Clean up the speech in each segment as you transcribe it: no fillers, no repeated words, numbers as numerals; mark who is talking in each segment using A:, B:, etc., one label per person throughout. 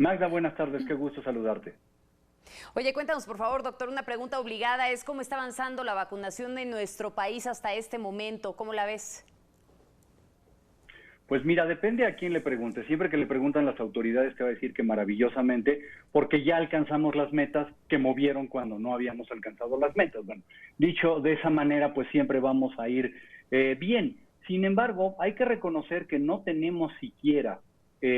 A: Magda, buenas tardes, qué gusto saludarte.
B: Oye, cuéntanos por favor, doctor, una pregunta obligada es ¿cómo está avanzando la vacunación en nuestro país hasta este momento? ¿Cómo la ves?
A: Pues mira, depende a quién le pregunte. Siempre que le preguntan las autoridades te va a decir que maravillosamente, porque ya alcanzamos las metas que movieron cuando no habíamos alcanzado las metas. Bueno, dicho de esa manera, pues siempre vamos a ir bien. Sin embargo, hay que reconocer que no tenemos siquiera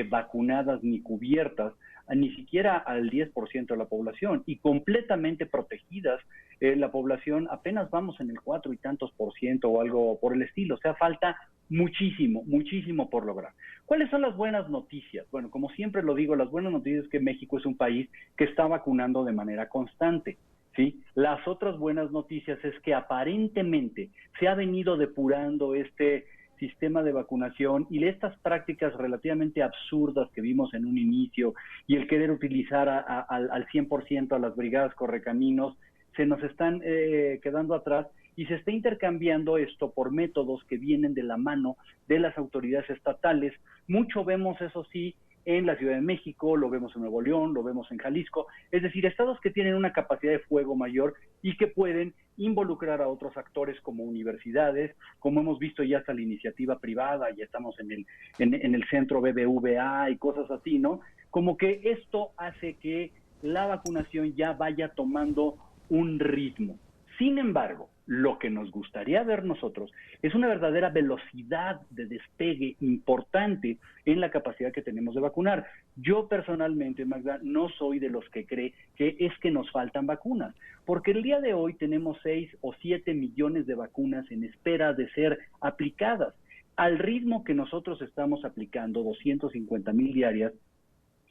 A: vacunadas ni cubiertas ni siquiera al 10% de la población y completamente protegidas la población apenas vamos en el 4 y tantos por ciento o algo por el estilo, o sea, falta muchísimo, muchísimo por lograr. ¿Cuáles son las buenas noticias? Bueno, como siempre lo digo, las buenas noticias es que México es un país que está vacunando de manera constante. ¿Sí? Las otras buenas noticias es que aparentemente se ha venido depurando este sistema de vacunación y estas prácticas relativamente absurdas que vimos en un inicio y el querer utilizar al 100% a las brigadas correcaminos, se nos están quedando atrás y se está intercambiando esto por métodos que vienen de la mano de las autoridades estatales. Mucho vemos, eso sí, en la Ciudad de México, lo vemos en Nuevo León, lo vemos en Jalisco, es decir, estados que tienen una capacidad de fuego mayor y que pueden involucrar a otros actores como universidades, como hemos visto ya hasta la iniciativa privada, ya estamos en el centro BBVA y cosas así, ¿no? Como que esto hace que la vacunación ya vaya tomando un ritmo. Sin embargo, lo que nos gustaría ver nosotros es una verdadera velocidad de despegue importante en la capacidad que tenemos de vacunar. Yo personalmente, Magda, no soy de los que cree que es que nos faltan vacunas, porque el día de hoy tenemos 6 o 7 millones de vacunas en espera de ser aplicadas. Al ritmo que nosotros estamos aplicando, 250,000 diarias,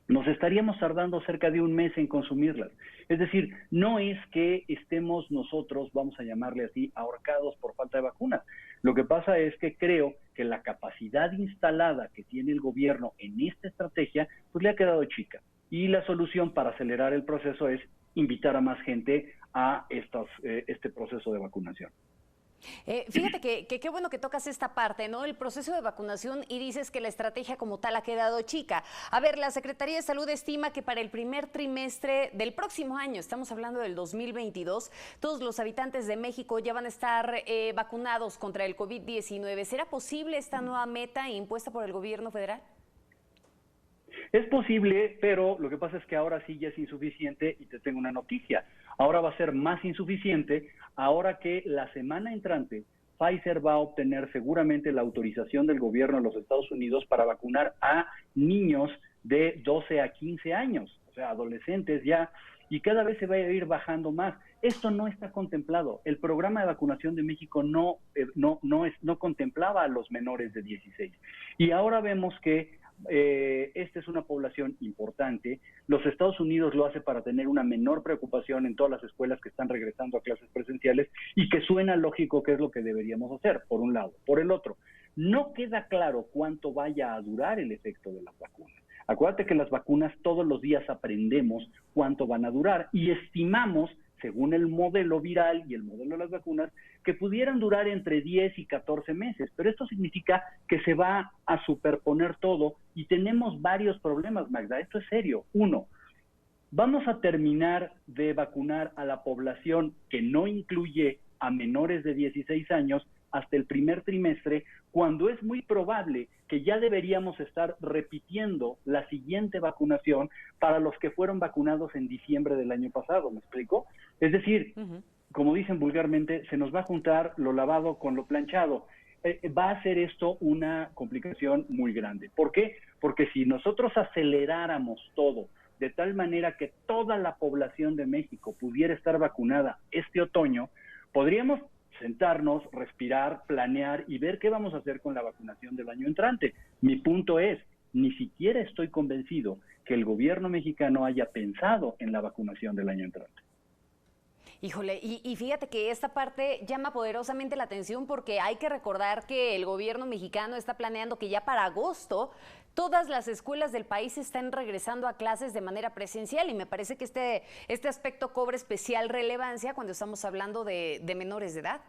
A: nos estaríamos tardando cerca de un mes en consumirlas. Es decir, no es que estemos nosotros, vamos a llamarle así, ahorcados por falta de vacunas. Lo que pasa es que creo que la capacidad instalada que tiene el gobierno en esta estrategia, pues le ha quedado chica. Y la solución para acelerar el proceso es invitar a más gente a este proceso de vacunación.
B: Fíjate que qué bueno que tocas esta parte, ¿no? El proceso de vacunación y dices que la estrategia como tal ha quedado chica. A ver, la Secretaría de Salud estima que para el primer trimestre del próximo año, estamos hablando del 2022, todos los habitantes de México ya van a estar vacunados contra el COVID-19. ¿Será posible esta nueva meta impuesta por el gobierno federal?
A: Es posible, pero lo que pasa es que ahora sí ya es insuficiente y te tengo una noticia. Ahora va a ser más insuficiente ahora que la semana entrante Pfizer va a obtener seguramente la autorización del gobierno de los Estados Unidos para vacunar a niños de 12 a 15 años, o sea, adolescentes ya, y cada vez se va a ir bajando más. Esto no está contemplado. El programa de vacunación de México no contemplaba a los menores de 16. Y ahora vemos que esta es una población importante. Los Estados Unidos lo hace para tener una menor preocupación en todas las escuelas que están regresando a clases presenciales y que suena lógico que es lo que deberíamos hacer, por un lado. Por el otro, no queda claro cuánto vaya a durar el efecto de las vacunas. Acuérdate que las vacunas todos los días aprendemos cuánto van a durar y estimamos, según el modelo viral y el modelo de las vacunas, que pudieran durar entre 10 y 14 meses. Pero esto significa que se va a superponer todo y tenemos varios problemas, Magda. Esto es serio. Uno, vamos a terminar de vacunar a la población que no incluye a menores de 16 años hasta el primer trimestre, cuando es muy probable que ya deberíamos estar repitiendo la siguiente vacunación para los que fueron vacunados en diciembre del año pasado, ¿me explico? Es decir, como dicen vulgarmente, se nos va a juntar lo lavado con lo planchado. Va a ser esto una complicación muy grande. ¿Por qué? Porque si nosotros aceleráramos todo de tal manera que toda la población de México pudiera estar vacunada este otoño, podríamos sentarnos, respirar, planear y ver qué vamos a hacer con la vacunación del año entrante. Mi punto es, ni siquiera estoy convencido que el gobierno mexicano haya pensado en la vacunación del año entrante.
B: Híjole, y fíjate que esta parte llama poderosamente la atención porque hay que recordar que el gobierno mexicano está planeando que ya para agosto todas las escuelas del país están regresando a clases de manera presencial y me parece que este aspecto cobra especial relevancia cuando estamos hablando de menores de edad.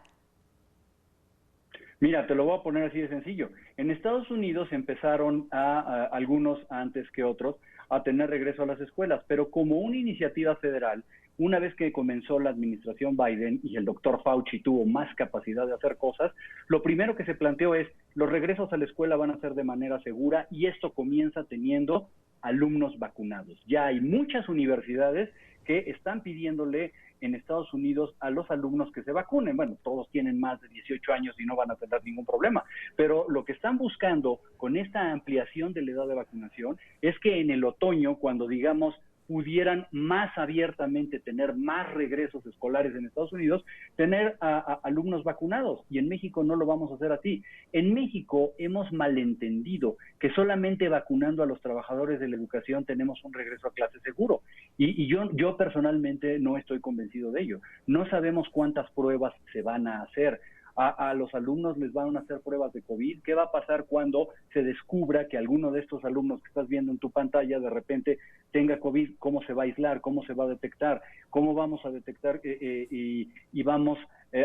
A: Mira, te lo voy a poner así de sencillo. En Estados Unidos empezaron algunos antes que otros a tener regreso a las escuelas, pero como una iniciativa federal, una vez que comenzó la administración Biden y el doctor Fauci tuvo más capacidad de hacer cosas, lo primero que se planteó es los regresos a la escuela van a ser de manera segura y esto comienza teniendo alumnos vacunados. Ya hay muchas universidades que están pidiéndole en Estados Unidos a los alumnos que se vacunen. Bueno, todos tienen más de 18 años y no van a tener ningún problema, pero lo que están buscando con esta ampliación de la edad de vacunación es que en el otoño, cuando digamos pudieran más abiertamente tener más regresos escolares en Estados Unidos, tener a alumnos vacunados, y en México no lo vamos a hacer así. En México hemos malentendido que solamente vacunando a los trabajadores de la educación tenemos un regreso a clase seguro, y yo personalmente no estoy convencido de ello. No sabemos cuántas pruebas se van a hacer. A los alumnos les van a hacer pruebas de COVID. ¿Qué va a pasar cuando se descubra que alguno de estos alumnos que estás viendo en tu pantalla de repente tenga COVID? ¿Cómo se va a aislar? ¿Cómo se va a detectar? ¿Cómo vamos a detectar y vamos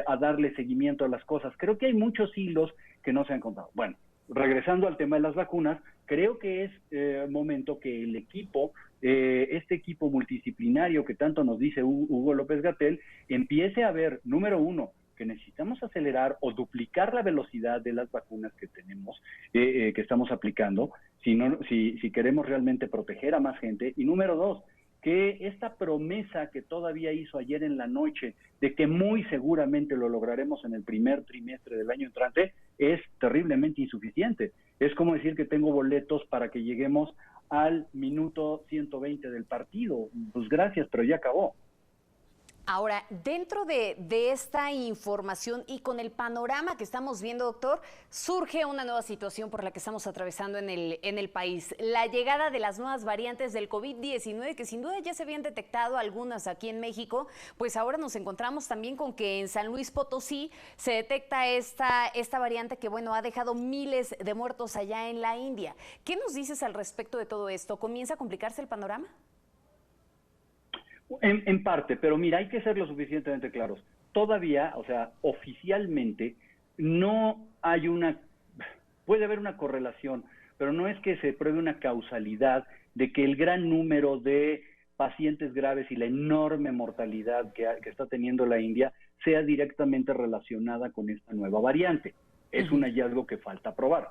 A: a darle seguimiento a las cosas? Creo que hay muchos hilos que no se han contado. Bueno, regresando al tema de las vacunas, creo que es momento que el equipo, este equipo multidisciplinario que tanto nos dice Hugo López-Gatell, empiece a ver, número uno, que necesitamos acelerar o duplicar la velocidad de las vacunas que tenemos, que estamos aplicando, si queremos realmente proteger a más gente. Y número dos, que esta promesa que todavía hizo ayer en la noche de que muy seguramente lo lograremos en el primer trimestre del año entrante es terriblemente insuficiente. Es como decir que tengo boletos para que lleguemos al minuto 120 del partido. Pues gracias, pero ya acabó.
B: Ahora, dentro de esta información y con el panorama que estamos viendo, doctor, surge una nueva situación por la que estamos atravesando en el país. La llegada de las nuevas variantes del COVID-19, que sin duda ya se habían detectado algunas aquí en México, pues ahora nos encontramos también con que en San Luis Potosí se detecta esta variante que, bueno, ha dejado miles de muertos allá en la India. ¿Qué nos dices al respecto de todo esto? ¿Comienza a complicarse el panorama?
A: En parte, pero mira, hay que ser lo suficientemente claros. Todavía, o sea, oficialmente, no hay puede haber una correlación, pero no es que se pruebe una causalidad de que el gran número de pacientes graves y la enorme mortalidad que está teniendo la India sea directamente relacionada con esta nueva variante. Es un hallazgo que falta probar.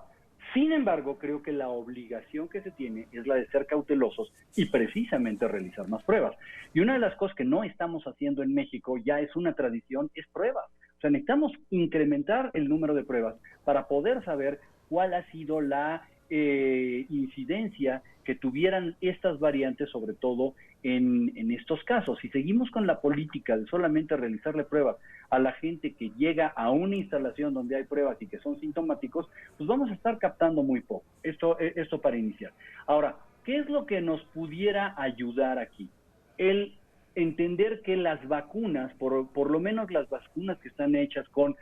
A: Sin embargo, creo que la obligación que se tiene es la de ser cautelosos y precisamente realizar más pruebas. Y una de las cosas que no estamos haciendo en México, ya es una tradición, es pruebas. O sea, necesitamos incrementar el número de pruebas para poder saber cuál ha sido la incidencia que tuvieran estas variantes, sobre todo en estos casos. Si seguimos con la política de solamente realizarle pruebas a la gente que llega a una instalación donde hay pruebas y que son sintomáticos, pues vamos a estar captando muy poco. Esto para iniciar. Ahora, ¿qué es lo que nos pudiera ayudar aquí? El entender que las vacunas, por lo menos las vacunas que están hechas con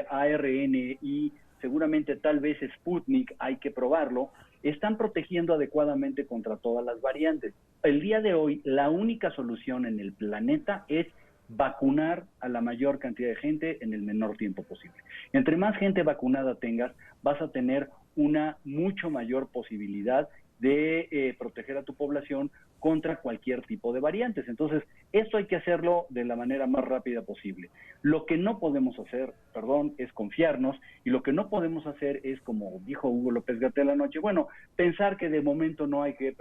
A: ARN y seguramente tal vez Sputnik, hay que probarlo, están protegiendo adecuadamente contra todas las variantes. El día de hoy, la única solución en el planeta es vacunar a la mayor cantidad de gente en el menor tiempo posible. Entre más gente vacunada tengas, vas a tener una mucho mayor posibilidad de proteger a tu población contra cualquier tipo de variantes. Entonces, esto hay que hacerlo de la manera más rápida posible. Lo que no podemos hacer, es confiarnos, y lo que no podemos hacer es, como dijo Hugo López-Gatell anoche, bueno, pensar que de momento no hay que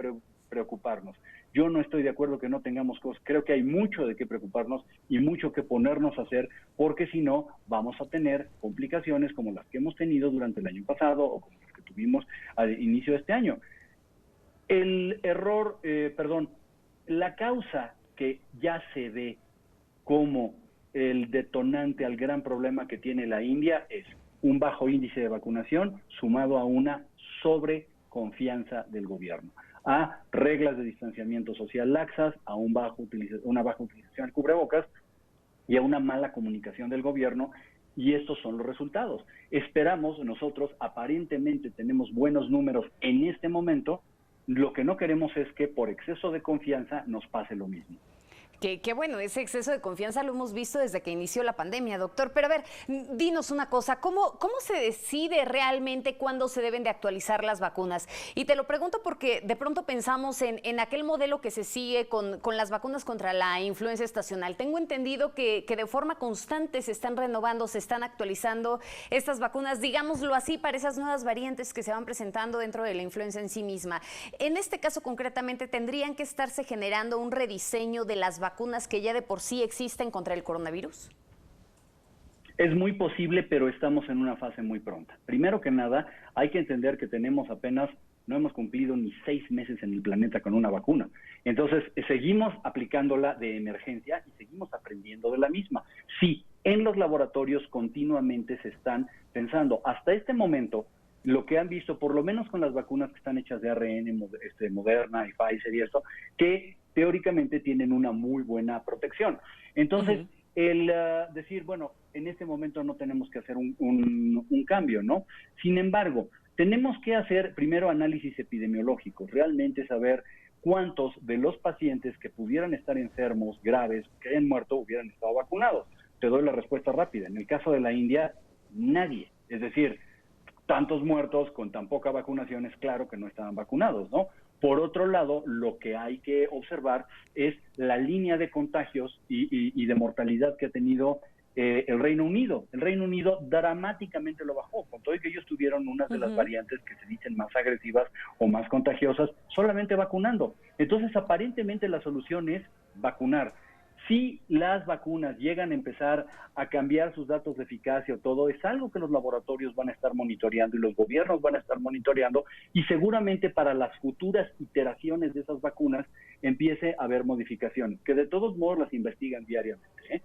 A: preocuparnos. Yo no estoy de acuerdo que no tengamos cosas, creo que hay mucho de qué preocuparnos y mucho que ponernos a hacer, porque si no, vamos a tener complicaciones como las que hemos tenido durante el año pasado o como las que tuvimos al inicio de este año. La causa que ya se ve como el detonante al gran problema que tiene la India es un bajo índice de vacunación sumado a una sobreconfianza del gobierno, a reglas de distanciamiento social laxas, a una baja utilización del cubrebocas y a una mala comunicación del gobierno. Y estos son los resultados. Esperamos, nosotros aparentemente tenemos buenos números en este momento. Lo que no queremos es que por exceso de confianza nos pase lo mismo.
B: Que bueno, ese exceso de confianza lo hemos visto desde que inició la pandemia, doctor. Pero a ver, dinos una cosa, ¿cómo se decide realmente cuándo se deben de actualizar las vacunas? Y te lo pregunto porque de pronto pensamos en aquel modelo que se sigue con las vacunas contra la influenza estacional. Tengo entendido que de forma constante se están renovando, se están actualizando estas vacunas, digámoslo así, para esas nuevas variantes que se van presentando dentro de la influenza en sí misma. En este caso concretamente, ¿tendrían que estarse generando un rediseño de las vacunas que ya de por sí existen contra el coronavirus?
A: Es muy posible, pero estamos en una fase muy pronta. Primero que nada, hay que entender que no hemos cumplido ni 6 meses en el planeta con una vacuna. Entonces, seguimos aplicándola de emergencia y seguimos aprendiendo de la misma. Sí, en los laboratorios continuamente se están pensando. Hasta este momento, lo que han visto, por lo menos con las vacunas que están hechas de ARN, Moderna y Pfizer y esto, que teóricamente tienen una muy buena protección. Entonces, el decir, bueno, en este momento no tenemos que hacer un cambio, ¿no? Sin embargo, tenemos que hacer primero análisis epidemiológicos, realmente saber cuántos de los pacientes que pudieran estar enfermos, graves, que hayan muerto, hubieran estado vacunados. Te doy la respuesta rápida. En el caso de la India, nadie. Es decir, tantos muertos con tan poca vacunación, es claro que no estaban vacunados, ¿no? Por otro lado, lo que hay que observar es la línea de contagios y de mortalidad que ha tenido el Reino Unido. El Reino Unido dramáticamente lo bajó, con todo y que ellos tuvieron unas de las variantes que se dicen más agresivas o más contagiosas, solamente vacunando. Entonces, aparentemente la solución es vacunar. Si las vacunas llegan a empezar a cambiar sus datos de eficacia o todo, es algo que los laboratorios van a estar monitoreando y los gobiernos van a estar monitoreando, y seguramente para las futuras iteraciones de esas vacunas empiece a haber modificaciones, que de todos modos las investigan diariamente, ¿eh?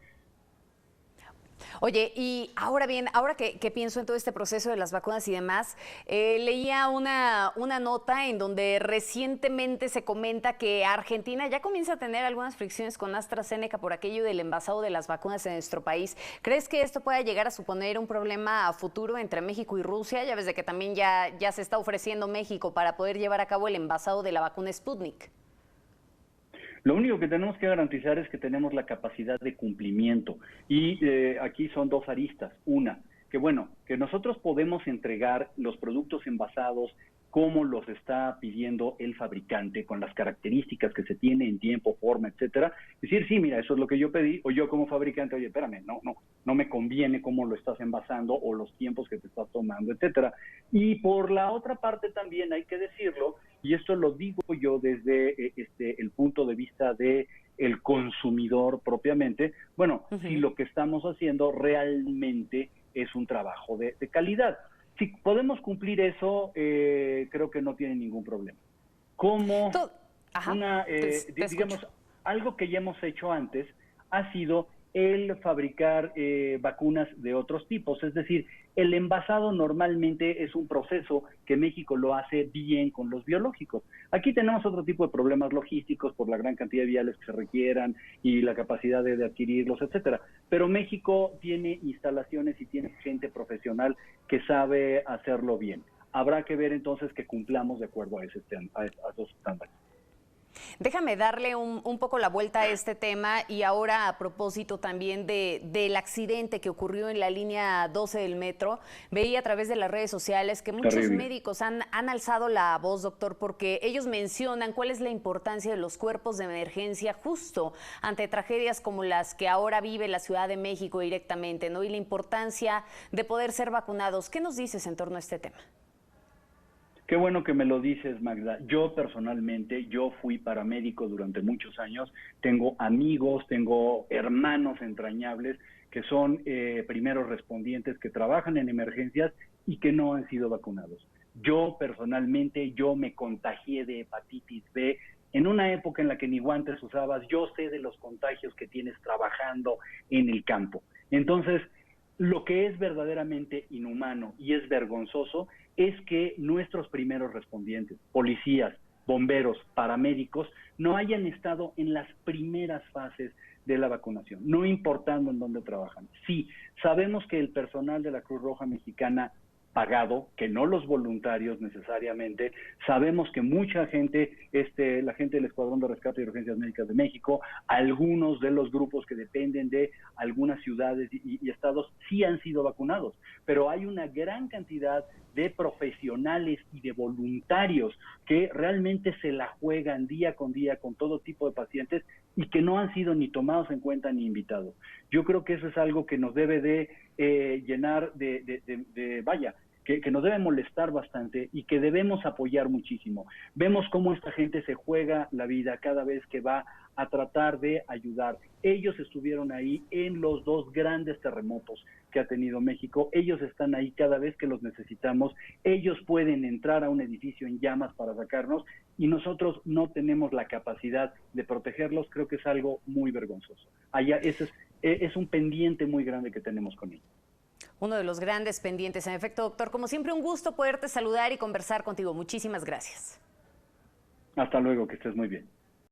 B: Oye, y ahora bien, ahora que pienso en todo este proceso de las vacunas y demás, leía una nota en donde recientemente se comenta que Argentina ya comienza a tener algunas fricciones con AstraZeneca por aquello del envasado de las vacunas en nuestro país. ¿Crees que esto pueda llegar a suponer un problema a futuro entre México y Rusia? Ya ves de que también ya se está ofreciendo México para poder llevar a cabo el envasado de la vacuna Sputnik.
A: Lo único que tenemos que garantizar es que tenemos la capacidad de cumplimiento. Y aquí son dos aristas. Una, que nosotros podemos entregar los productos envasados como los está pidiendo el fabricante, con las características que se tiene en tiempo, forma, etcétera. Decir, sí, mira, eso es lo que yo pedí, o yo como fabricante, oye, espérame, no me conviene cómo lo estás envasando o los tiempos que te estás tomando, etcétera. Y por la otra parte también hay que decirlo, y esto lo digo yo desde el punto de vista de el consumidor propiamente, si lo que estamos haciendo realmente es un trabajo de calidad. Si podemos cumplir eso, creo que no tiene ningún problema. Como digamos, algo que ya hemos hecho antes ha sido el fabricar vacunas de otros tipos. Es decir, el envasado normalmente es un proceso que México lo hace bien con los biológicos. Aquí tenemos otro tipo de problemas logísticos por la gran cantidad de viales que se requieran y la capacidad de adquirirlos, etcétera. Pero México tiene instalaciones y tiene gente profesional que sabe hacerlo bien. Habrá que ver entonces que cumplamos de acuerdo a esos estándares.
B: Déjame darle un poco la vuelta a este tema, y ahora a propósito también del accidente que ocurrió en la línea 12 del metro. Veía a través de las redes sociales que muchos médicos han alzado la voz, doctor, porque ellos mencionan cuál es la importancia de los cuerpos de emergencia justo ante tragedias como las que ahora vive la Ciudad de México directamente, ¿no? Y la importancia de poder ser vacunados. ¿Qué nos dices en torno a este tema?
A: Qué bueno que me lo dices, Magda. Yo personalmente, yo fui paramédico durante muchos años. Tengo amigos, tengo hermanos entrañables que son primeros respondientes, que trabajan en emergencias y que no han sido vacunados. Yo personalmente, yo me contagié de hepatitis B en una época en la que ni guantes usabas. Yo sé de los contagios que tienes trabajando en el campo. Entonces, lo que es verdaderamente inhumano y es vergonzoso es que nuestros primeros respondientes, policías, bomberos, paramédicos, no hayan estado en las primeras fases de la vacunación, no importando en dónde trabajan. Sí, sabemos que el personal de la Cruz Roja Mexicana pagado, que no los voluntarios necesariamente. Sabemos que mucha gente, la gente del Escuadrón de Rescate y Urgencias Médicas de México, algunos de los grupos que dependen de algunas ciudades y estados sí han sido vacunados, pero hay una gran cantidad de profesionales y de voluntarios que realmente se la juegan día con todo tipo de pacientes y que no han sido ni tomados en cuenta ni invitados. Yo creo que eso es algo que nos debe de llenar que nos debe molestar bastante y que debemos apoyar muchísimo. Vemos cómo esta gente se juega la vida cada vez que va a tratar de ayudar. Ellos estuvieron ahí en los 2 grandes terremotos que ha tenido México. Ellos están ahí cada vez que los necesitamos. Ellos pueden entrar a un edificio en llamas para sacarnos y nosotros no tenemos la capacidad de protegerlos. Creo que es algo muy vergonzoso. Allá ese es un pendiente muy grande que tenemos con ellos.
B: Uno de los grandes pendientes. En efecto, doctor, como siempre, un gusto poderte saludar y conversar contigo. Muchísimas gracias.
A: Hasta luego, que estés muy bien.